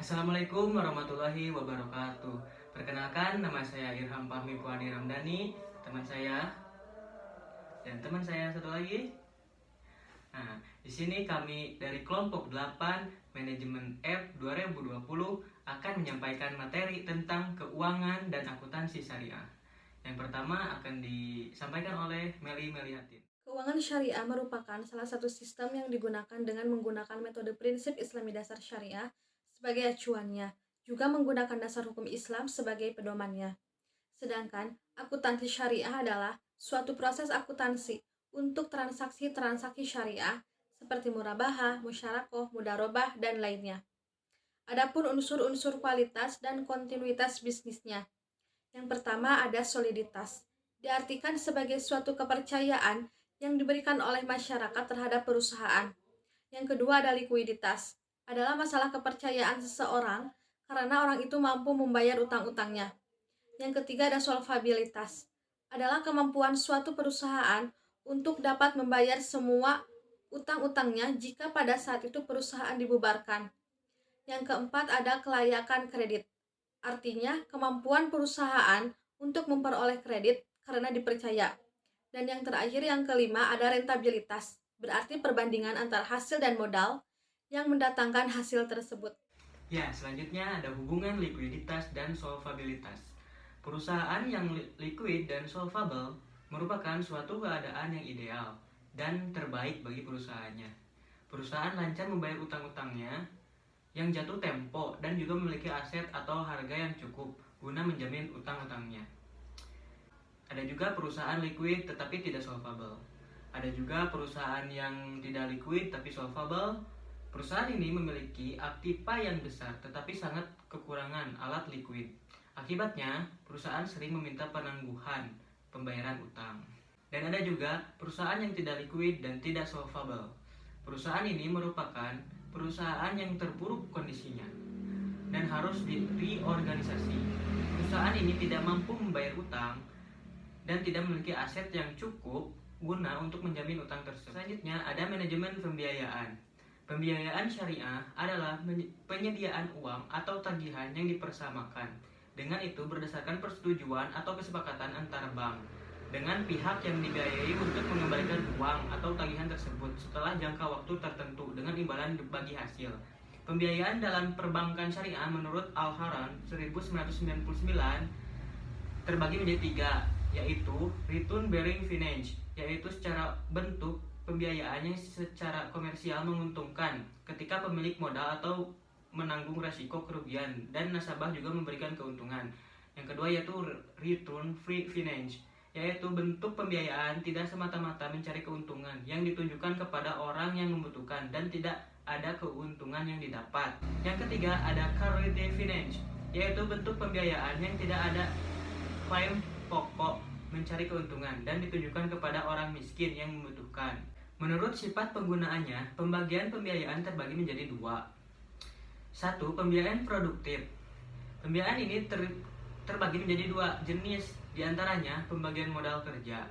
Assalamualaikum warahmatullahi wabarakatuh. Perkenalkan, nama saya Irham Fahmi Puadi Ramdhani, teman saya dan teman saya satu lagi. Nah, di sini kami dari kelompok 8 Manajemen F 2020 akan menyampaikan materi tentang keuangan dan akuntansi syariah. Yang pertama akan disampaikan oleh Meli Melihatin. Keuangan syariah merupakan salah satu sistem yang digunakan dengan menggunakan metode prinsip Islami dasar syariah sebagai acuannya, juga menggunakan dasar hukum Islam sebagai pedomannya. Sedangkan akuntansi syariah adalah suatu proses akuntansi untuk transaksi-transaksi syariah seperti murabahah, musyarakoh, mudarobah, dan lainnya. Adapun unsur-unsur kualitas dan kontinuitas bisnisnya. Yang pertama ada soliditas. Diartikan sebagai suatu kepercayaan yang diberikan oleh masyarakat terhadap perusahaan. Yang kedua ada likuiditas. Adalah masalah kepercayaan seseorang karena orang itu mampu membayar utang-utangnya. Yang ketiga ada solvabilitas. Adalah kemampuan suatu perusahaan untuk dapat membayar semua utang-utangnya jika pada saat itu perusahaan dibubarkan. Yang keempat ada kelayakan kredit. Artinya kemampuan perusahaan untuk memperoleh kredit karena dipercaya. Dan yang terakhir yang kelima ada rentabilitas. Berarti perbandingan antara hasil dan modal yang mendatangkan hasil tersebut. Ya, selanjutnya ada hubungan likuiditas dan solvabilitas. Perusahaan yang liquid dan solvable merupakan suatu keadaan yang ideal dan terbaik bagi perusahaannya. Perusahaan lancar membayar utang-utangnya yang jatuh tempo dan juga memiliki aset atau harga yang cukup guna menjamin utang-utangnya. Ada juga perusahaan liquid tetapi tidak solvable. Ada juga perusahaan yang tidak liquid tapi solvable. Perusahaan ini memiliki aktiva yang besar tetapi sangat kekurangan alat liquid. Akibatnya, perusahaan sering meminta penangguhan pembayaran utang. Dan ada juga perusahaan yang tidak liquid dan tidak solvable. Perusahaan ini merupakan perusahaan yang terpuruk kondisinya dan harus reorganisasi. Perusahaan ini tidak mampu membayar utang dan tidak memiliki aset yang cukup guna untuk menjamin utang tersebut. Selanjutnya ada manajemen pembiayaan. Pembiayaan syariah adalah penyediaan uang atau tagihan yang dipersamakan. Dengan itu berdasarkan persetujuan atau kesepakatan antar bank dengan pihak yang dibiayai untuk mengembalikan uang atau tagihan tersebut setelah jangka waktu tertentu dengan imbalan bagi hasil. Pembiayaan dalam perbankan syariah menurut Al-Haran 1999 terbagi menjadi tiga, yaitu return bearing finance, yaitu secara bentuk pembiayaannya secara komersial menguntungkan ketika pemilik modal atau menanggung resiko kerugian dan nasabah juga memberikan keuntungan. Yang kedua yaitu return free finance, yaitu bentuk pembiayaan tidak semata-mata mencari keuntungan yang ditunjukkan kepada orang yang membutuhkan dan tidak ada keuntungan yang didapat. Yang ketiga ada charity finance, yaitu bentuk pembiayaan yang tidak ada klaim pokok mencari keuntungan dan ditujukan kepada orang miskin yang membutuhkan. Menurut sifat penggunaannya, pembagian pembiayaan terbagi menjadi dua. Satu, pembiayaan produktif. Pembiayaan ini terbagi menjadi dua jenis, diantaranya pembagian modal kerja.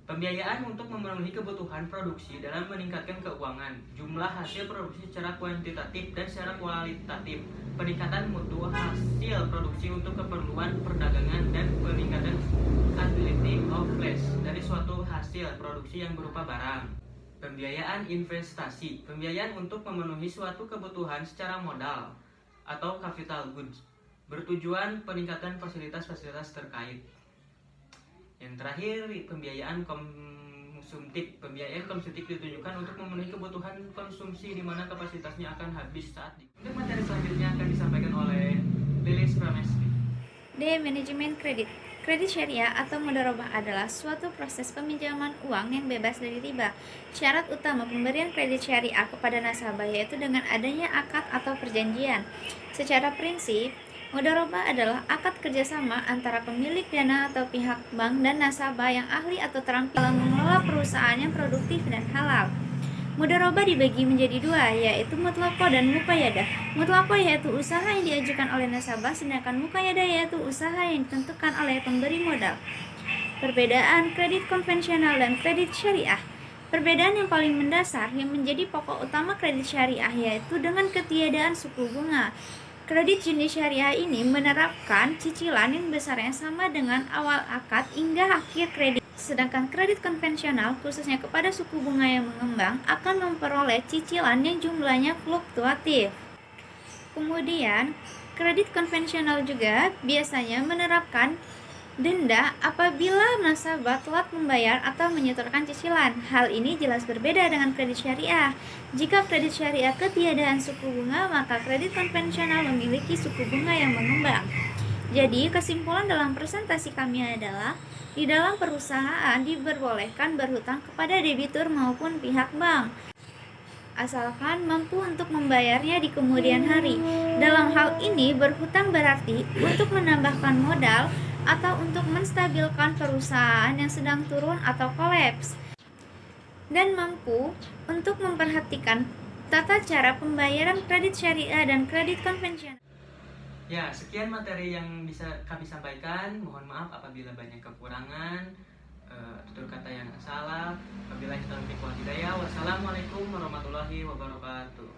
Pembiayaan untuk memenuhi kebutuhan produksi dalam meningkatkan keuangan, jumlah hasil produksi secara kuantitatif dan secara kualitatif, peningkatan mutu hasil produksi untuk keperluan perdagangan, dan peningkatan ability of flash dari suatu hasil produksi yang berupa barang. Pembiayaan investasi, pembiayaan untuk memenuhi suatu kebutuhan secara modal atau capital goods, bertujuan peningkatan fasilitas-fasilitas terkait. Yang terakhir, pembiayaan konsumtif. Pembiayaan konsumtif ditujukan untuk memenuhi kebutuhan konsumsi di mana kapasitasnya akan habis saat Untuk materi selanjutnya akan disampaikan oleh Lilis Pramesti. D. Manajemen kredit. Kredit syariah atau mudharabah adalah suatu proses peminjaman uang yang bebas dari riba. Syarat utama pemberian kredit syariah kepada nasabah yaitu dengan adanya akad atau perjanjian. Secara prinsip, mudharabah adalah akad kerjasama antara pemilik dana atau pihak bank dan nasabah yang ahli atau terampil dalam mengelola perusahaan yang produktif dan halal. Mudharabah dibagi menjadi dua, yaitu mutlaqah dan muqayyadah. Mutlaqah yaitu usaha yang diajukan oleh nasabah, sedangkan muqayyadah yaitu usaha yang ditentukan oleh pemberi modal. Perbedaan kredit konvensional dan kredit syariah. Perbedaan yang paling mendasar yang menjadi pokok utama kredit syariah yaitu dengan ketiadaan suku bunga. Kredit jenis syariah ini menerapkan cicilan yang besarnya sama dengan awal akad hingga akhir kredit. Sedangkan kredit konvensional, khususnya kepada suku bunga yang mengembang, akan memperoleh cicilan yang jumlahnya fluktuatif. Kemudian, kredit konvensional juga biasanya menerapkan denda apabila nasabah telat membayar atau menyetorkan cicilan. Hal ini jelas berbeda dengan kredit syariah. Jika kredit syariah ketiadaan suku bunga, maka kredit konvensional memiliki suku bunga yang mengembang. Jadi, kesimpulan dalam presentasi kami adalah di dalam perusahaan diperbolehkan berhutang kepada debitur maupun pihak bank, asalkan mampu untuk membayarnya di kemudian hari. Dalam hal ini, berhutang berarti untuk menambahkan modal atau untuk menstabilkan perusahaan yang sedang turun atau kolaps, dan mampu untuk memperhatikan tata cara pembayaran kredit syariah dan kredit konvensional. Ya, sekian materi yang bisa kami sampaikan. Mohon maaf apabila banyak kekurangan, tutur kata yang salah. Wabillahi taufiq wal hidayah. Wassalamualaikum warahmatullahi wabarakatuh.